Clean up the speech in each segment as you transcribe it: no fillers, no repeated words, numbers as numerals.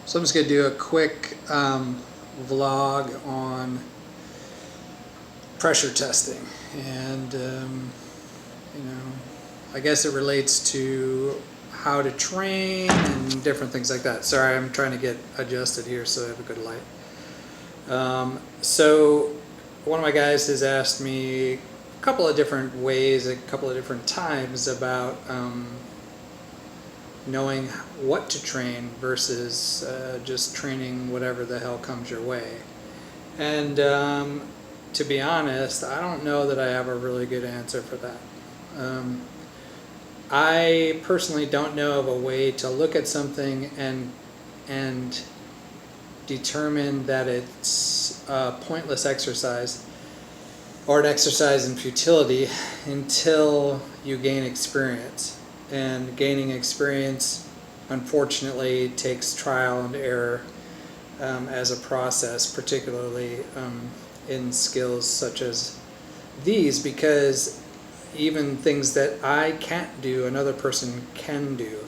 So I'm just going to do a quick vlog on pressure testing, and I guess it relates to how to train and different things like that. Sorry, I'm trying to get adjusted here so I have a good light. So one of my guys has asked me a couple of different ways, a couple of different times about knowing what to train versus just training whatever the hell comes your way. And to be honest, I don't know that I have a really good answer for that. I personally don't know of a way to look at something and determine that it's a pointless exercise or an exercise in futility until you gain experience. And gaining experience, unfortunately, takes trial and error as a process, particularly in skills such as these, because even things that I can't do, another person can do.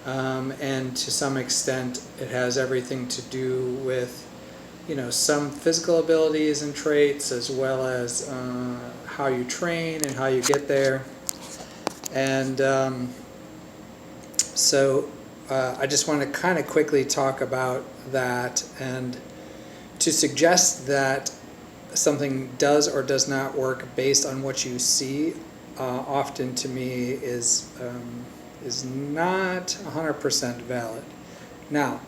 And to some extent, it has everything to do with, some physical abilities and traits, as well as how you train and how you get there. And so I just want to kind of quickly talk about that, and to suggest that something does or does not work based on what you see often to me is not 100% valid. Now,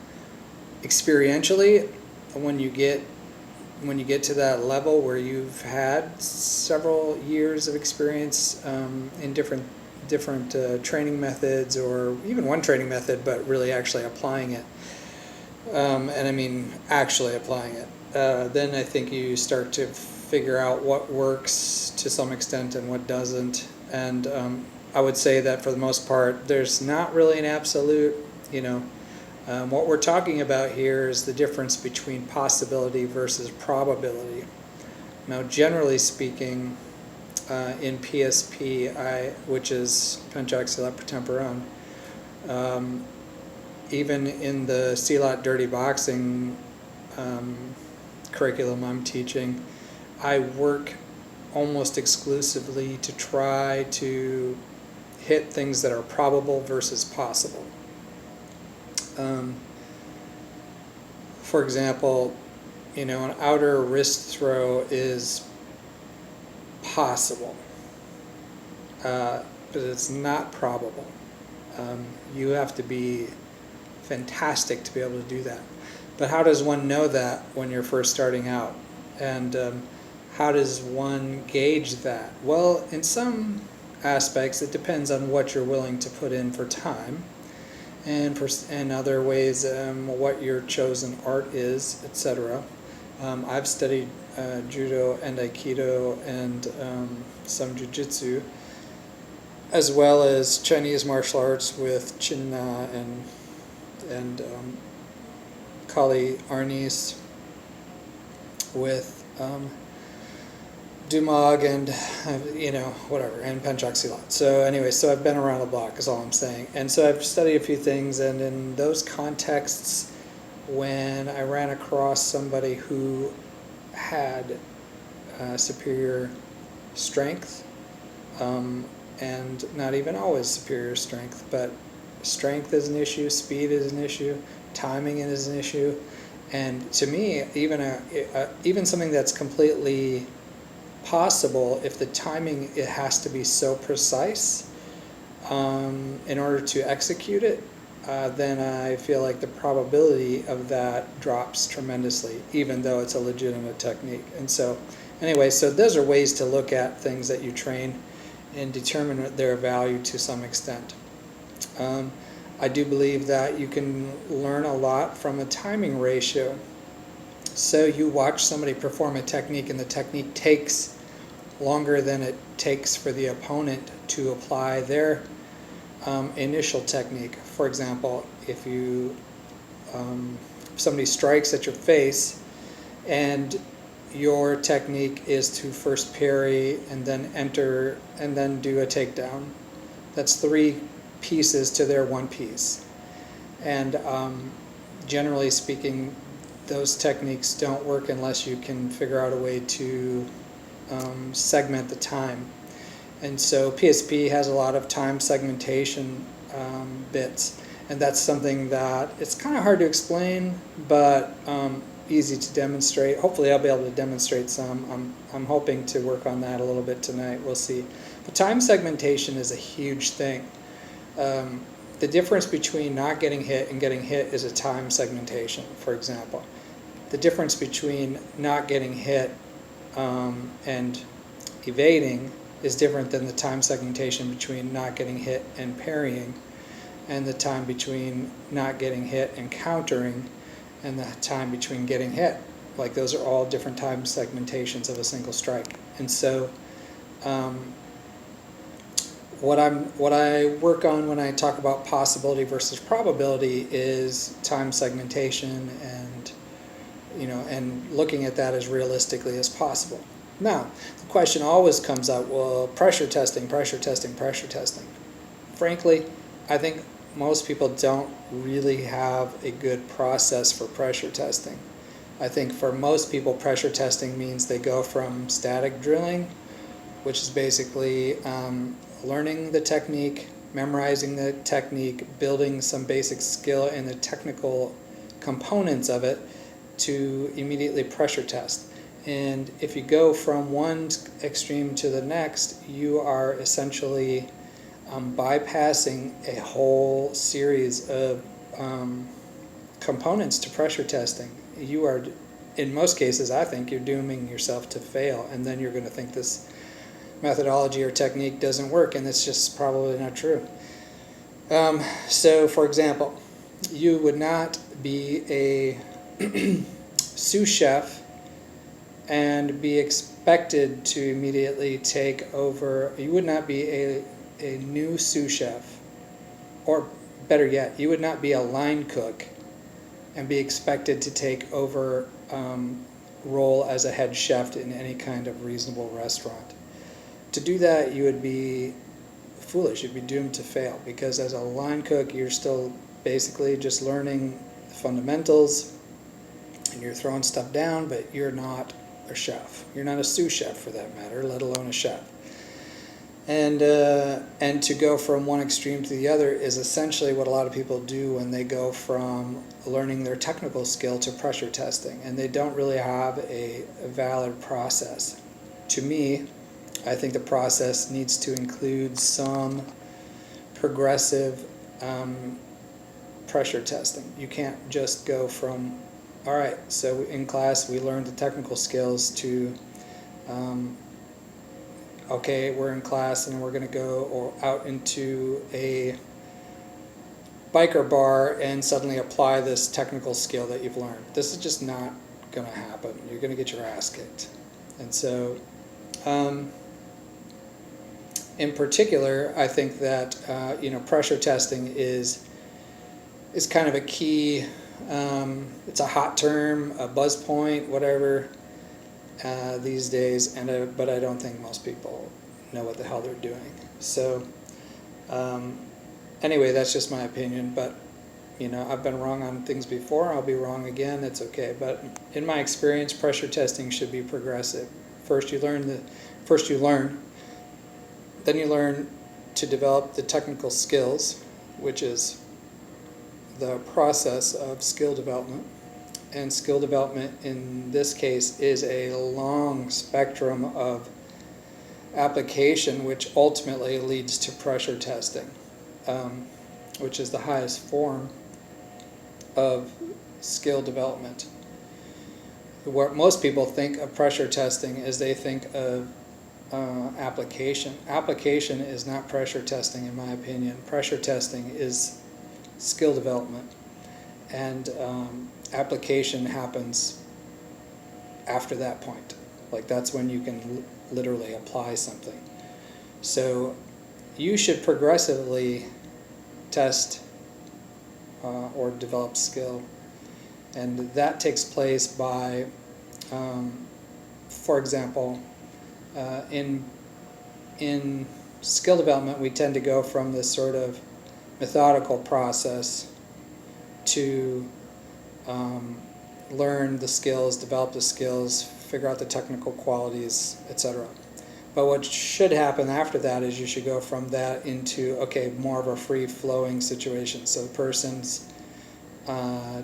experientially, when you get to that level where you've had several years of experience in different training methods, or even one training method, but really actually applying it, and I mean actually applying it, then I think you start to figure out what works to some extent and what doesn't. And I would say that for the most part, there's not really an absolute, what we're talking about here is the difference between possibility versus probability. Now, generally speaking, in PSP, which is Pencak Silat Pertempuran, even in the Silat Dirty Boxing curriculum I'm teaching, I work almost exclusively to try to hit things that are probable versus possible. For example, an outer wrist throw is possible, but it's not probable. You have to be fantastic to be able to do that. But how does one know that when you're first starting out? And how does one gauge that? Well, in some aspects, it depends on what you're willing to put in for time, and in other ways, what your chosen art is, etc. I've studied judo and aikido and some jiu-jitsu, as well as Chinese martial arts with Chin Na and Kali Arnis, with Dumog and whatever, and Pencak Silat. So anyway, so I've been around the block is all I'm saying. And so I've studied a few things, and in those contexts, when I ran across somebody who had superior strength, and not even always superior strength, but strength is an issue, speed is an issue, timing is an issue, and to me, even something that's completely possible, if the timing, it has to be so precise in order to execute it, then I feel like the probability of that drops tremendously, even though it's a legitimate technique. And so anyway, so those are ways to look at things that you train and determine their value to some extent. I do believe that you can learn a lot from a timing ratio. So you watch somebody perform a technique, and the technique takes longer than it takes for the opponent to apply their initial technique. For example, if somebody strikes at your face, and your technique is to first parry and then enter and then do a takedown, that's 3 pieces to their 1 piece. And generally speaking, those techniques don't work unless you can figure out a way to segment the time. And so PSP has a lot of time segmentation bits, and that's something that it's kind of hard to explain, but easy to demonstrate. Hopefully I'll be able to demonstrate some. I'm hoping to work on that a little bit tonight. We'll see. But time segmentation is a huge thing. The difference between not getting hit and getting hit is a time segmentation, for example. The difference between not getting hit and evading is different than the time segmentation between not getting hit and parrying, and the time between not getting hit and countering, and the time between getting hit. Like, those are all different time segmentations of a single strike. And so what I work on when I talk about possibility versus probability is time segmentation, and and looking at that as realistically as possible. Now, the question always comes up, well, pressure testing. Frankly, I think most people don't really have a good process for pressure testing. I think for most people, pressure testing means they go from static drilling, which is basically learning the technique, memorizing the technique, building some basic skill in the technical components of it, to immediately pressure test. And if you go from one extreme to the next, you are essentially bypassing a whole series of components to pressure testing. You are, in most cases, I think, you're dooming yourself to fail, and then you're going to think this methodology or technique doesn't work, and it's just probably not true. So, for example, you would not be a sous chef and be expected to immediately take over. You would not be a new sous chef, or better yet, you would not be a line cook and be expected to take over role as a head chef in any kind of reasonable restaurant. To do that, you would be foolish. You'd be doomed to fail, because as a line cook, you're still basically just learning the fundamentals, and you're throwing stuff down, but you're not a chef. You're not a sous chef, for that matter, let alone a chef. And to go from one extreme to the other is essentially what a lot of people do when they go from learning their technical skill to pressure testing, and they don't really have a valid process. To me, I think the process needs to include some progressive pressure testing. You can't just go from, all right, so in class we learned the technical skills, to okay, we're in class and we're going to go out into a biker bar and suddenly apply this technical skill that you've learned. This is just not going to happen. You're going to get your ass kicked. And so in particular, I think that pressure testing is kind of a key. It's a hot term, a buzz point, whatever, these days, but I don't think most people know what the hell they're doing. So anyway, that's just my opinion, but I've been wrong on things before. I'll be wrong again. It's okay. But in my experience, pressure testing should be progressive. First you learn, then you learn to develop the technical skills, which is the process of skill development. And skill development in this case is a long spectrum of application, which ultimately leads to pressure testing, which is the highest form of skill development. What most people think of pressure testing is they think of application. Application is not pressure testing, in my opinion. Pressure testing is skill development, and application happens after that point. Like, that's when you can literally apply something. So you should progressively test or develop skill, and that takes place by, for example, in skill development, we tend to go from this sort of methodical process to learn the skills, develop the skills, figure out the technical qualities, etc. But what should happen after that is you should go from that into, okay, more of a free-flowing situation. So the person's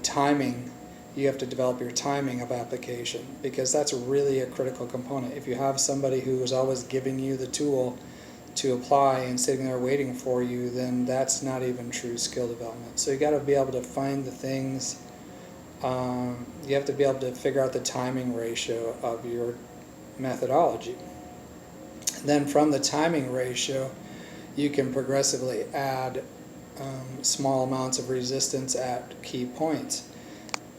timing, you have to develop your timing of application, because that's really a critical component. If you have somebody who is always giving you the tool to apply and sitting there waiting for you, then that's not even true skill development. So you got to be able to find the things. You have to be able to figure out the timing ratio of your methodology. Then from the timing ratio, you can progressively add small amounts of resistance at key points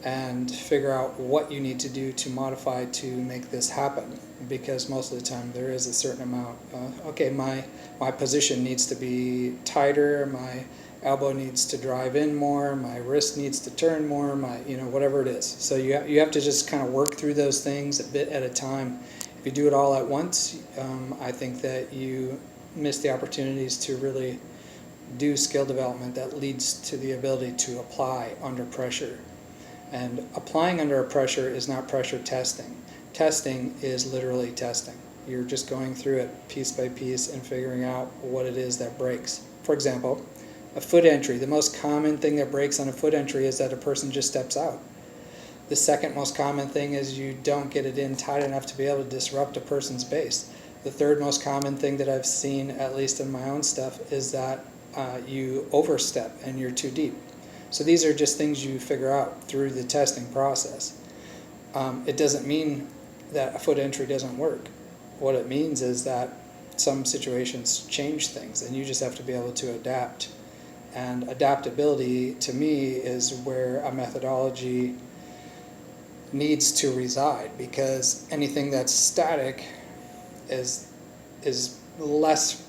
and figure out what you need to do to modify to make this happen, because most of the time there is a certain amount. Okay, my position needs to be tighter, my elbow needs to drive in more, my wrist needs to turn more, whatever it is. So you have to just kind of work through those things a bit at a time. If you do it all at once, I think that you miss the opportunities to really do skill development that leads to the ability to apply under pressure. And applying under a pressure is not pressure testing. Testing is literally testing. You're just going through it piece by piece and figuring out what it is that breaks. For example, a foot entry. The most common thing that breaks on a foot entry is that a person just steps out. The second most common thing is you don't get it in tight enough to be able to disrupt a person's base. The third most common thing that I've seen, at least in my own stuff, is that you overstep and you're too deep. So these are just things you figure out through the testing process. It doesn't mean that a foot entry doesn't work. What it means is that some situations change things, and you just have to be able to adapt. And adaptability, to me, is where a methodology needs to reside, because anything that's static is less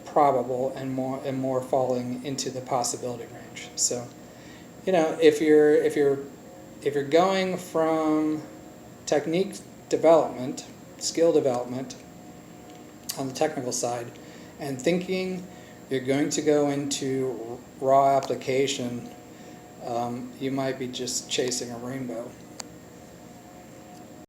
probable and more falling into the possibility range. So, if you're going from technique development, skill development on the technical side, and thinking you're going to go into raw application, you might be just chasing a rainbow.